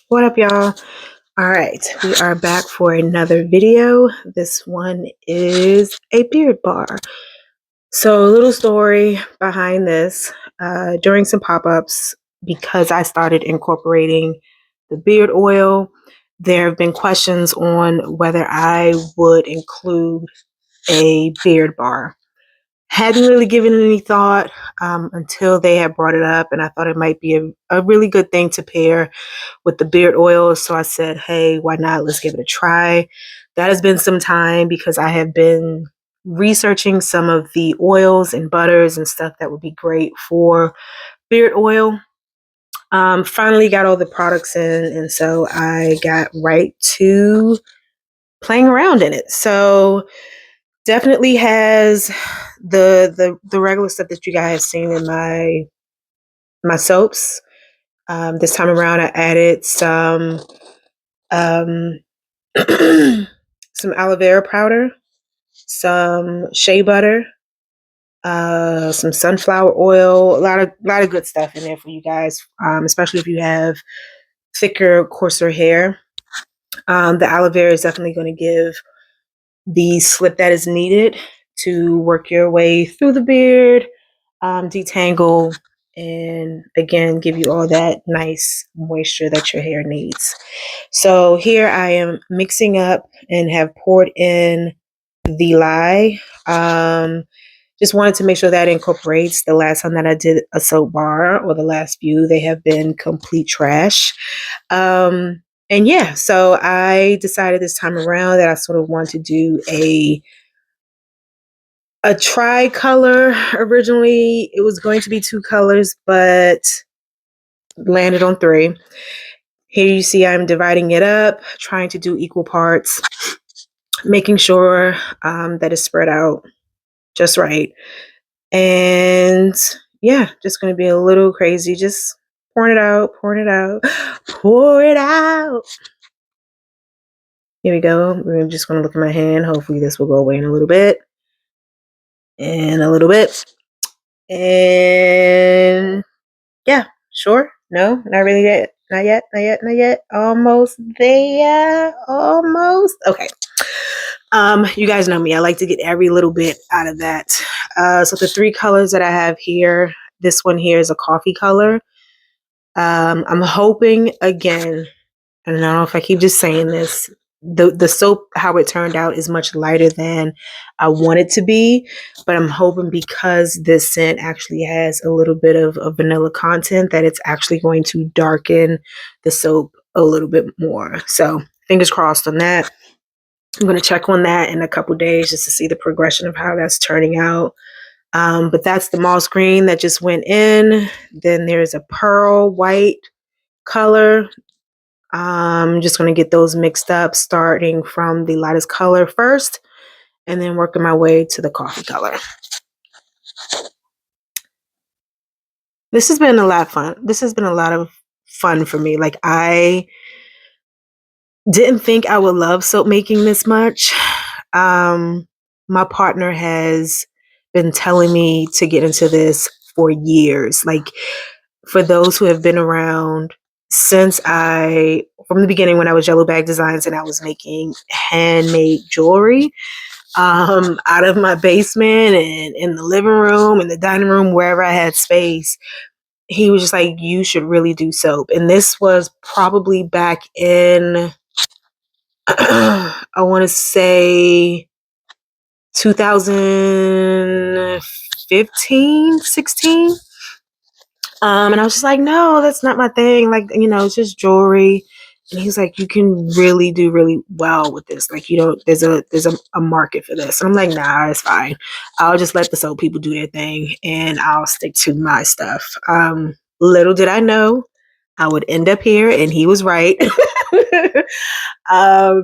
What up, y'all? All right, we are back for another video. This one is a beard bar. So, a little story behind this. During some pop-ups, because I started incorporating the beard oil, there have been questions on whether I would include a beard bar. Hadn't really given it any thought until they had brought it up, and I thought it might be a really good thing to pair with the beard oil. So I said, hey, why not? Let's give it a try. That has been some time because I have been researching some of the oils and butters and stuff that would be great for beard oil. Finally got all the products in, and so I got right to playing around in it. So definitely has the regular stuff that you guys have seen in my soaps. This time around, I added um, some aloe vera powder, some shea butter, some sunflower oil, a lot of good stuff in there for you guys, especially if you have thicker, coarser hair. The aloe vera is definitely going to give the slip that is needed to work your way through the beard, detangle, and again, give you all that nice moisture that your hair needs. So here I am mixing up and have poured in the lye. Just wanted to make sure that incorporates. The last time that I did a soap bar, or the last few, they have been complete trash. And yeah, so I decided this time around that I sort of want to do a tri-color. Originally, it was going to be 2 colors, but landed on 3. Here you see I'm dividing it up, trying to do equal parts, making sure that it's spread out just right. And yeah, just going to be a little crazy, just pouring it out, pouring it out, pour it out. Here we go. We're just going to look at my hand. Hopefully this will go away in a little bit. And a little bit. And yeah, sure. No, not really yet. Not yet, not yet, not yet. Almost there. Almost. Okay. You guys know me. I like to get every little bit out of that. So the 3 colors that I have here, this one here is a coffee color. I'm hoping, again, I don't know if I keep just saying this, the soap, how it turned out, is much lighter than I want it to be, but I'm hoping because this scent actually has a little bit of vanilla content that it's actually going to darken the soap a little bit more. So fingers crossed on that. I'm going to check on that in a couple days just to see the progression of how that's turning out. But that's the moss green that just went in. Then there's a pearl white color. I'm just going to get those mixed up, starting from the lightest color first and then working my way to the coffee color. This has been a lot of fun. This has been a lot of fun for me. Like, I didn't think I would love soap making this much. My partner has been telling me to get into this for years. Like, for those who have been around since from the beginning, when I was Yellow Bag Designs and I was making handmade jewelry out of my basement and in the living room, in the dining room, wherever I had space, he was just like, you should really do soap. And this was probably back in, I want to say 2015, 16. And I was just like, no, that's not my thing. Like, it's just jewelry. And he's like, you can really do really well with this. Like, there's a market for this. And I'm like, nah, it's fine. I'll just let the soap people do their thing and I'll stick to my stuff. Little did I know I would end up here, and he was right.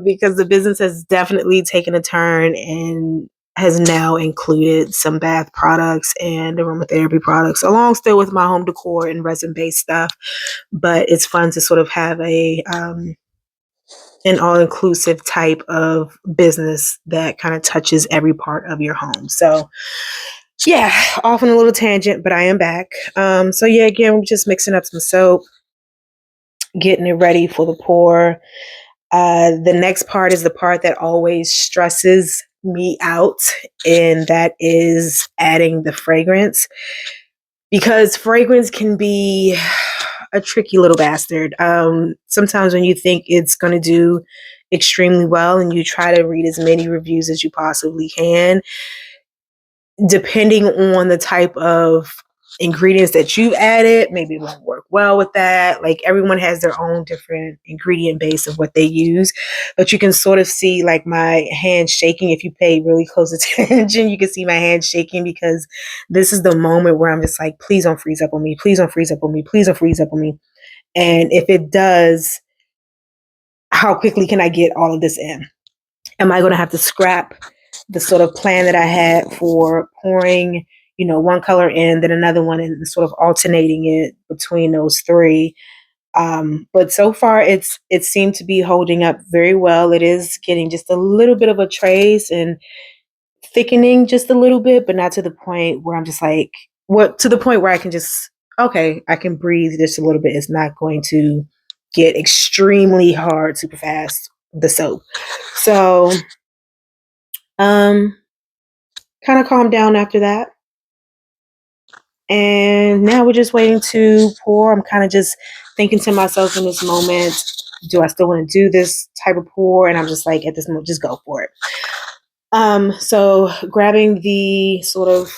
Because the business has definitely taken a turn and has now included some bath products and aromatherapy products, along still with my home decor and resin-based stuff. But it's fun to sort of have an all-inclusive type of business that kind of touches every part of your home. So yeah, off on a little tangent, but I am back. So yeah, again, we're just mixing up some soap. getting it ready for the pour. The next part is the part that always stresses me out, and that is adding the fragrance, because fragrance can be a tricky little bastard. Sometimes when you think it's going to do extremely well and you try to read as many reviews as you possibly can, depending on the type of ingredients that you've added, maybe it won't work well with that. Like, everyone has their own different ingredient base of what they use, but you can sort of see like my hand shaking. If you pay really close attention, you can see my hand shaking, because this is the moment where I'm just like, please don't freeze up on me. Please don't freeze up on me. Please don't freeze up on me. And if it does, how quickly can I get all of this in? Am I going to have to scrap the sort of plan that I had for pouring, one color in, then another one, and sort of alternating it between those three? But so far, it seemed to be holding up very well. It is getting just a little bit of a trace and thickening just a little bit, but not to the point where I'm just like, what, to the point where I can just, okay, I can breathe just a little bit. It's not going to get extremely hard super fast, the soap. So, um, kind of calmed down after that. And now we're just waiting to pour. I'm kind of just thinking to myself in this moment, do I still want to do this type of pour? And I'm just like, at this moment, just go for it. So grabbing the sort of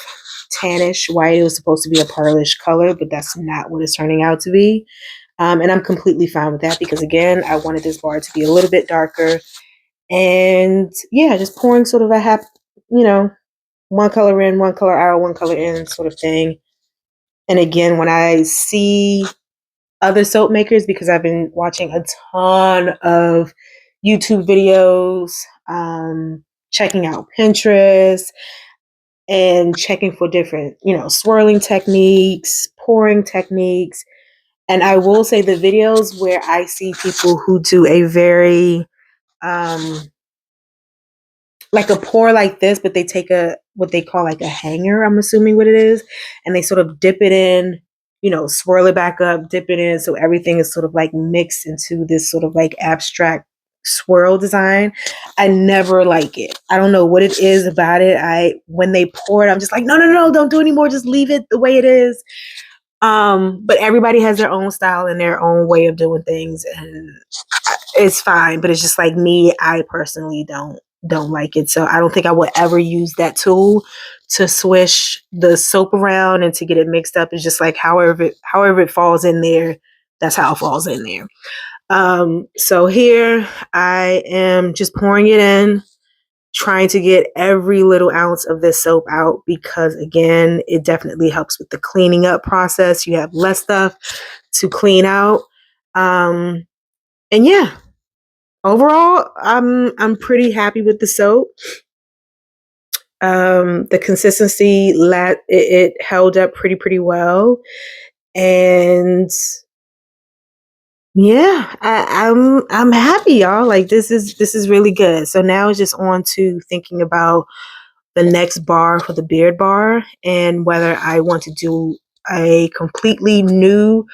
tannish white, it was supposed to be a pearlish color, but that's not what it's turning out to be. And I'm completely fine with that, because again, I wanted this bar to be a little bit darker. And yeah, just pouring sort of a half, one color in, one color out, one color in sort of thing. And again, when I see other soap makers, because I've been watching a ton of YouTube videos, checking out Pinterest, and checking for different, swirling techniques, pouring techniques. And I will say, the videos where I see people who do a very, like a pour like this, but they take what they call like a hanger, I'm assuming what it is, and they sort of dip it in, swirl it back up, dip it in, so everything is sort of like mixed into this sort of like abstract swirl design. I never like it. I don't know what it is about it. When they pour it, I'm just like, no, no, no, don't do anymore. Just leave it the way it is. But everybody has their own style and their own way of doing things, and it's fine. But it's just like me, I personally don't like it. So I don't think I would ever use that tool to swish the soap around and to get it mixed up. It's just like however it falls in there, that's how it falls in there. So here I am just pouring it in, trying to get every little ounce of this soap out, because again, it definitely helps with the cleaning up process. You have less stuff to clean out. And yeah, overall, I'm pretty happy with the soap. The consistency, it held up pretty well. And yeah, I'm happy, y'all. Like, this is really good. So now it's just on to thinking about the next bar for the beard bar, and whether I want to do a completely new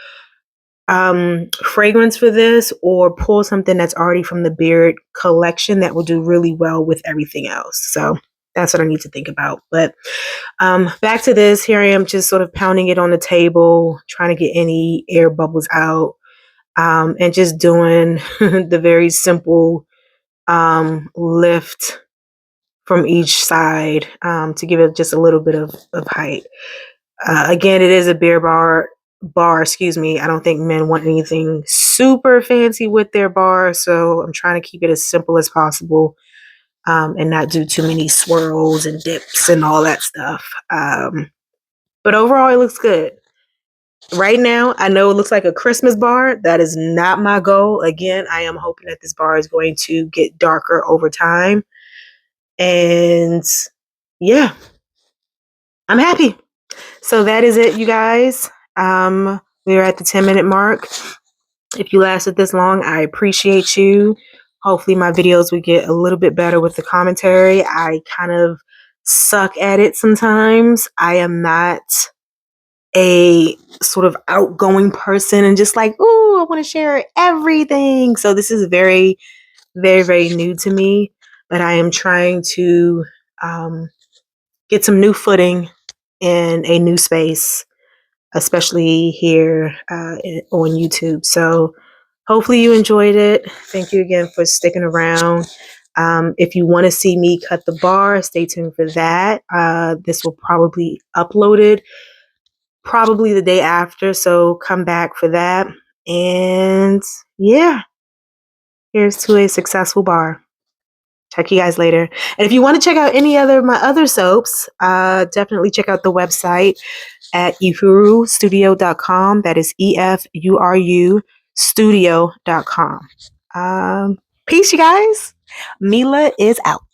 fragrance for this, or pull something that's already from the beard collection that will do really well with everything else. So that's what I need to think about. But back to this. Here I am, just sort of pounding it on the table, trying to get any air bubbles out. And just doing the very simple lift from each side, to give it just a little bit of height. Again, it is a beer bar, excuse me. I don't think men want anything super fancy with their bar, so I'm trying to keep it as simple as possible, and not do too many swirls and dips and all that stuff. But overall, it looks good. Right now, I know it looks like a Christmas bar. That is not my goal. Again, I am hoping that this bar is going to get darker over time. And yeah, I'm happy. So that is it, you guys. We are at the 10-minute mark. If you lasted this long, I appreciate you. Hopefully my videos will get a little bit better with the commentary. I kind of suck at it sometimes. I am not a sort of outgoing person and just like, ooh, I want to share everything. So this is very, very, very new to me, but I am trying to get some new footing in a new space, especially here on YouTube. So hopefully you enjoyed it. Thank you again for sticking around. If you want to see me cut the bar, stay tuned for that. This will probably uploaded probably the day after, so come back for that. And yeah, here's to a successful bar. Check you guys later. And if you want to check out any other of my other soaps, definitely check out the website at efurustudio.com. That is EFURU studio.com. Peace, you guys. Mila is out.